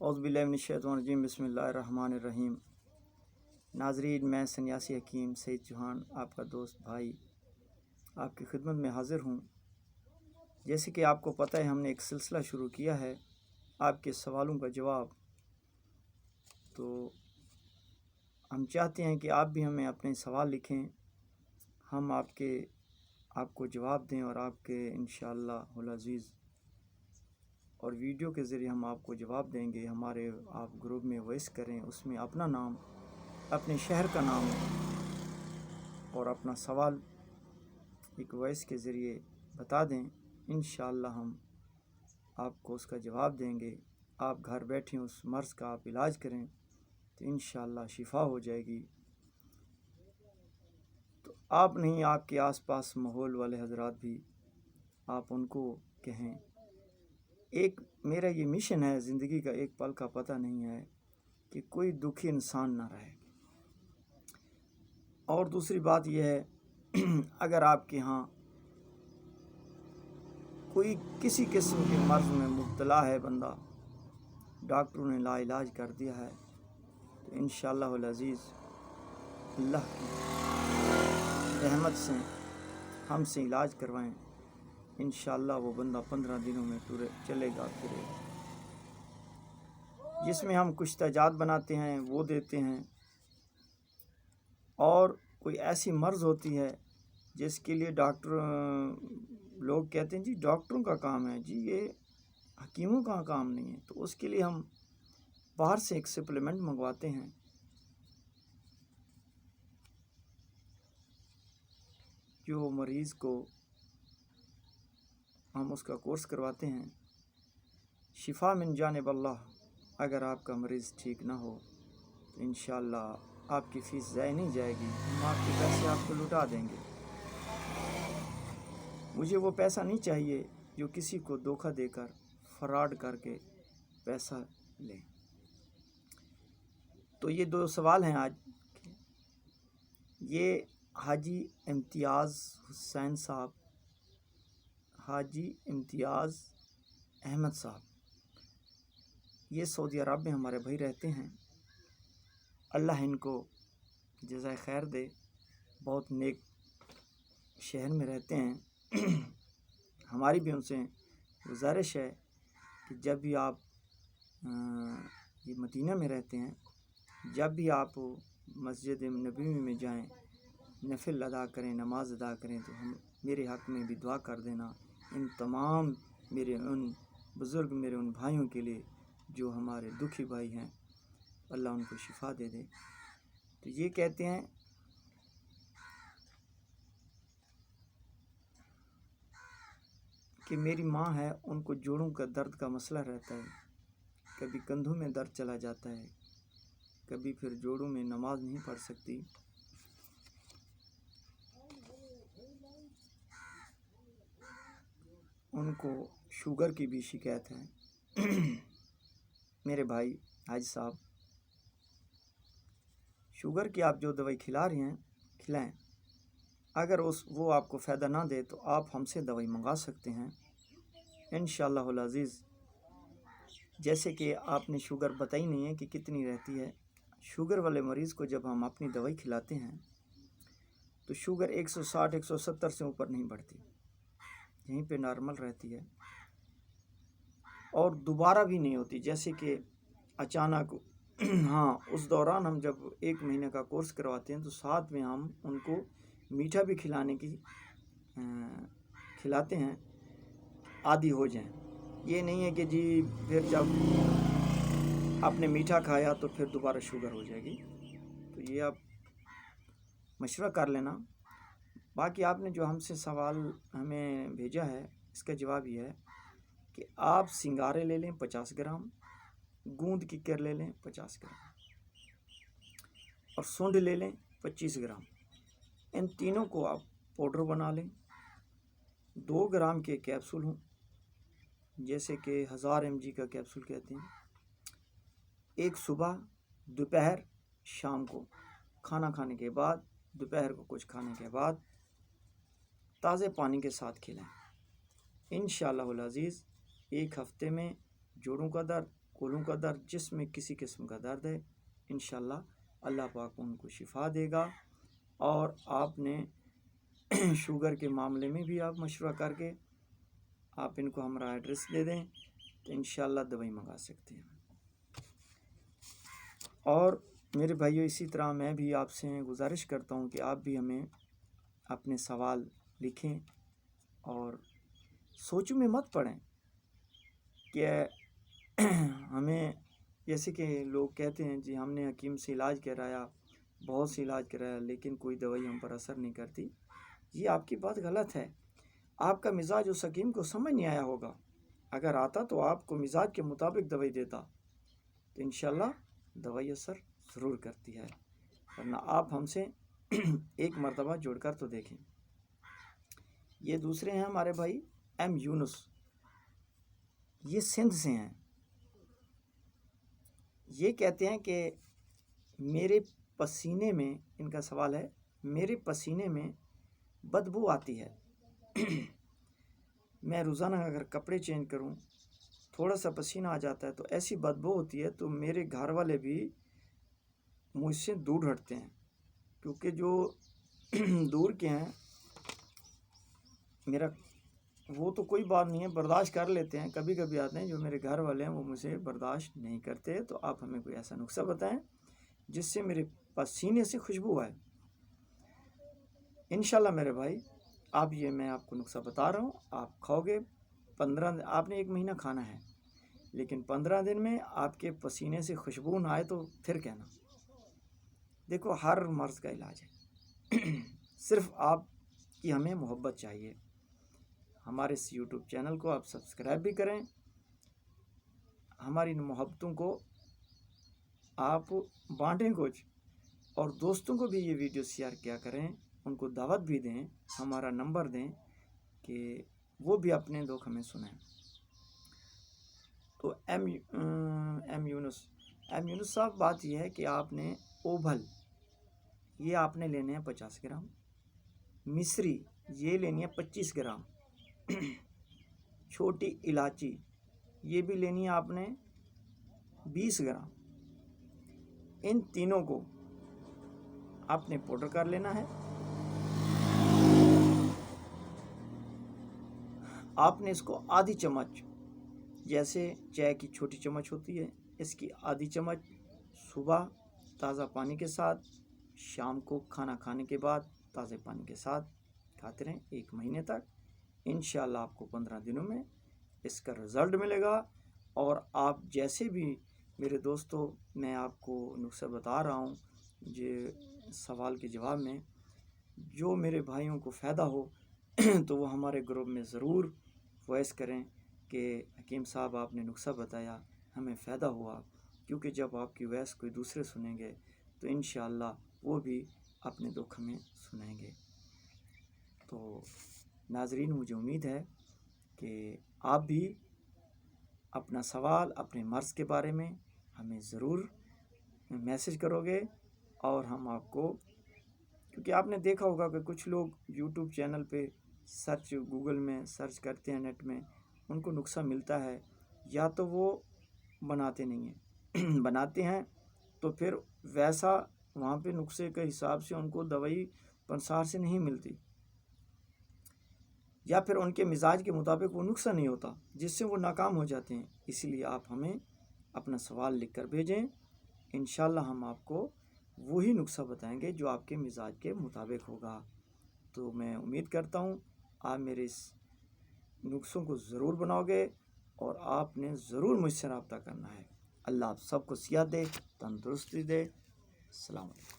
اعوذ باللہ من الشیطان الرجیم بسم اللہ الرحمن الرحیم۔ ناظرین، میں سنیاسی حکیم سعید چوہان آپ کا دوست بھائی آپ کی خدمت میں حاضر ہوں۔ جیسے کہ آپ کو پتہ ہے، ہم نے ایک سلسلہ شروع کیا ہے آپ کے سوالوں کا جواب، تو ہم چاہتے ہیں کہ آپ بھی ہمیں اپنے سوال لکھیں، ہم آپ کو جواب دیں اور آپ کے انشاءاللہ العزیز اور ویڈیو کے ذریعے ہم آپ کو جواب دیں گے۔ ہمارے آپ گروپ میں وائس کریں، اس میں اپنا نام، اپنے شہر کا نام اور اپنا سوال ایک وائس کے ذریعے بتا دیں، انشاءاللہ ہم آپ کو اس کا جواب دیں گے۔ آپ گھر بیٹھے اس مرض کا آپ علاج کریں تو انشاءاللہ شفا ہو جائے گی۔ تو آپ نہیں، آپ کے آس پاس ماحول والے حضرات بھی، آپ ان کو کہیں۔ ایک میرا یہ مشن ہے، زندگی کا ایک پل کا پتہ نہیں ہے کہ کوئی دکھی انسان نہ رہے۔ اور دوسری بات یہ ہے، اگر آپ کے ہاں کوئی کسی قسم کے مرض میں مبتلا ہے بندہ، ڈاکٹروں نے لا علاج کر دیا ہے، تو انشاءاللہ العزیز اللہ کی رحمت سے ہم سے علاج کروائیں، انشاءاللہ وہ بندہ 15 دنوں میں چلے گا پھرے گا۔ جس میں ہم کچھ تجاد بناتے ہیں وہ دیتے ہیں، اور کوئی ایسی مرض ہوتی ہے جس کے لیے ڈاکٹر لوگ کہتے ہیں جی ڈاکٹروں کا کام ہے، جی یہ حکیموں کا کام نہیں ہے، تو اس کے لیے ہم باہر سے ایک سپلیمنٹ منگواتے ہیں جو مریض کو ہم اس کا کورس کرواتے ہیں، شفا من جانب اللہ۔ اگر آپ کا مریض ٹھیک نہ ہو تو انشاءاللہ آپ کی فیس ضائع نہیں جائے گی، ہم آپ کے پیسے آپ کو لوٹا دیں گے۔ مجھے وہ پیسہ نہیں چاہیے جو کسی کو دھوکہ دے کر، فراڈ کر کے پیسہ لیں۔ تو یہ 2 سوال ہیں آج کے۔ یہ حاجی امتیاز حسین صاحب، حاجی امتیاز احمد صاحب، یہ سعودی عرب میں ہمارے بھائی رہتے ہیں، اللہ ان کو جزائے خیر دے، بہت نیک شہر میں رہتے ہیں۔ ہماری بھی ان سے گزارش ہے کہ جب بھی آپ یہ مدینہ میں رہتے ہیں، جب بھی آپ مسجد نبوی میں جائیں، نفل ادا کریں، نماز ادا کریں، تو میرے حق میں بھی دعا کر دینا، ان تمام میرے ان بزرگ، میرے ان بھائیوں کے لیے جو ہمارے دکھی بھائی ہیں، اللہ ان کو شفا دے دے۔ تو یہ کہتے ہیں کہ میری ماں ہے، ان کو جوڑوں کا درد کا مسئلہ رہتا ہے، کبھی کندھوں میں درد چلا جاتا ہے، کبھی پھر جوڑوں میں نماز نہیں پڑھ سکتی۔ ان کو شوگر کی بھی شکایت ہے۔ میرے بھائی حاج صاحب، شوگر کی آپ جو دوائی کھلا رہی ہیں کھلائیں، اگر وہ آپ کو فائدہ نہ دے تو آپ ہم سے دوائی منگا سکتے ہیں انشاءاللہ العزیز۔ جیسے کہ آپ نے شوگر بتائی نہیں ہے کہ کتنی رہتی ہے۔ شوگر والے مریض کو جب ہم اپنی دوائی کھلاتے ہیں تو شوگر 160 170 سے اوپر نہیں بڑھتی، یہیں پہ نارمل رہتی ہے، اور دوبارہ بھی نہیں ہوتی، جیسے کہ اچانک۔ ہاں، اس دوران ہم جب 1 مہینے کا کورس کرواتے ہیں تو ساتھ میں ہم ان کو میٹھا بھی کھلاتے ہیں، عادی ہو جائیں۔ یہ نہیں ہے کہ جی پھر جب آپ نے میٹھا کھایا تو پھر دوبارہ شوگر ہو جائے گی، تو یہ آپ مشورہ کر لینا۔ باقی آپ نے جو ہم سے سوال ہمیں بھیجا ہے، اس کا جواب یہ ہے کہ آپ سنگارے لے لیں 50 گرام، گوند کی کر لے لیں 50 گرام، اور سونڈ لے لیں 25 گرام۔ ان تینوں کو آپ پاؤڈر بنا لیں، 2 گرام کے کیپسول ہوں، جیسے کہ 1000 mg کا کیپسول کہتے ہیں۔ ایک صبح، دوپہر، شام کو کھانا کھانے کے بعد، دوپہر کو کچھ کھانے کے بعد تازے پانی کے ساتھ کھلائیں۔ انشاءاللہ العزیز 1 ہفتے میں جوڑوں کا درد کولوں کا درد، جسم میں کسی قسم کا درد ہے، انشاءاللہ اللہ پاک ان کو شفا دے گا۔ اور آپ نے شوگر کے معاملے میں بھی آپ مشورہ کر کے آپ ان کو ہمارا ایڈریس دے دیں تو انشاءاللہ دوائی منگا سکتے ہیں۔ اور میرے بھائیو، اسی طرح میں بھی آپ سے گزارش کرتا ہوں کہ آپ بھی ہمیں اپنے سوال لکھیں اور سوچوں میں مت پڑیں کہ ہمیں، جیسے کہ لوگ کہتے ہیں جی ہم نے حکیم سے علاج کرایا، بہت سے علاج کرایا، لیکن کوئی دوائی ہم پر اثر نہیں کرتی۔ یہ آپ کی بات غلط ہے۔ آپ کا مزاج اس حکیم کو سمجھ نہیں آیا ہوگا، اگر آتا تو آپ کو مزاج کے مطابق دوائی دیتا تو انشاءاللہ دوائی اثر ضرور کرتی ہے۔ ورنہ آپ ہم سے ایک مرتبہ جوڑ کر تو دیکھیں۔ یہ دوسرے ہیں ہمارے بھائی ایم یونس، یہ سندھ سے ہیں۔ یہ کہتے ہیں کہ میرے پسینے میں، ان کا سوال ہے، میرے پسینے میں بدبو آتی ہے، میں روزانہ اگر کپڑے چینج کروں تھوڑا سا پسینہ آ جاتا ہے تو ایسی بدبو ہوتی ہے، تو میرے گھر والے بھی مجھ سے دور ہٹتے ہیں، کیونکہ جو دور کے ہیں میرا وہ تو کوئی بات نہیں ہے، برداشت کر لیتے ہیں، کبھی کبھی آتے ہیں جو میرے گھر والے ہیں وہ مجھے برداشت نہیں کرتے۔ تو آپ ہمیں کوئی ایسا نسخہ بتائیں جس سے میرے پسینے سے خوشبو آئے۔ انشاءاللہ میرے بھائی، آپ یہ میں آپ کو نسخہ بتا رہا ہوں، آپ کھاؤ گے 15 دن، آپ نے 1 مہینہ کھانا ہے، لیکن 15 دن میں آپ کے پسینے سے خوشبو نہ آئے تو پھر کہنا۔ دیکھو ہر مرض کا علاج ہے، صرف آپ کی ہمیں محبت چاہیے۔ ہمارے اس یوٹیوب چینل کو آپ سبسکرائب بھی کریں، ہماری محبتوں کو آپ بانٹیں کچھ، اور دوستوں کو بھی یہ ویڈیو شیئر کیا کریں، ان کو دعوت بھی دیں، ہمارا نمبر دیں کہ وہ بھی اپنے دکھ ہمیں سنیں۔ تو ایم یونس صاحب، بات یہ ہے کہ آپ نے اوبھل یہ آپ نے لینے ہیں 50 گرام، مصری یہ لینی ہے 25 گرام، چھوٹی الائچی یہ بھی لینی ہے آپ نے 20 گرام۔ ان تینوں کو آپ نے پاؤڈر کر لینا ہے۔ آپ نے اس کو آدھی چمچ، جیسے چائے کی چھوٹی چمچ ہوتی ہے، اس کی آدھی چمچ صبح تازہ پانی کے ساتھ، شام کو کھانا کھانے کے بعد تازے پانی کے ساتھ کھاتے رہیں 1 مہینے تک۔ انشاءاللہ آپ کو 15 دنوں میں اس کا رزلٹ ملے گا۔ اور آپ جیسے بھی میرے دوستوں، میں آپ کو نسخہ بتا رہا ہوں یہ سوال کے جواب میں، جو میرے بھائیوں کو فائدہ ہو تو وہ ہمارے گروپ میں ضرور وائس کریں کہ حکیم صاحب آپ نے نسخہ بتایا، ہمیں فائدہ ہوا، کیونکہ جب آپ کی وائس کوئی دوسرے سنیں گے تو انشاءاللہ وہ بھی اپنے دکھ ہمیں سنائیں گے۔ تو ناظرین، مجھے امید ہے کہ آپ بھی اپنا سوال اپنے مرض کے بارے میں ہمیں ضرور میسج کرو گے، اور ہم آپ کو، کیونکہ آپ نے دیکھا ہوگا کہ کچھ لوگ یوٹیوب چینل پہ سرچ، گوگل میں سرچ کرتے ہیں، نیٹ میں ان کو نسخہ ملتا ہے، یا تو وہ بناتے نہیں ہیں، بناتے ہیں تو پھر ویسا وہاں پہ نسخے کے حساب سے ان کو دوائی پنسار سے نہیں ملتی، یا پھر ان کے مزاج کے مطابق وہ نسخہ نہیں ہوتا، جس سے وہ ناکام ہو جاتے ہیں۔ اسی لیے آپ ہمیں اپنا سوال لکھ کر بھیجیں، انشاءاللہ ہم آپ کو وہی نسخہ بتائیں گے جو آپ کے مزاج کے مطابق ہوگا۔ تو میں امید کرتا ہوں آپ میرے اس نسخوں کو ضرور بناؤ گے، اور آپ نے ضرور مجھ سے رابطہ کرنا ہے۔ اللہ آپ سب کو صحت دے، تندرستی دے۔ السلام علیکم۔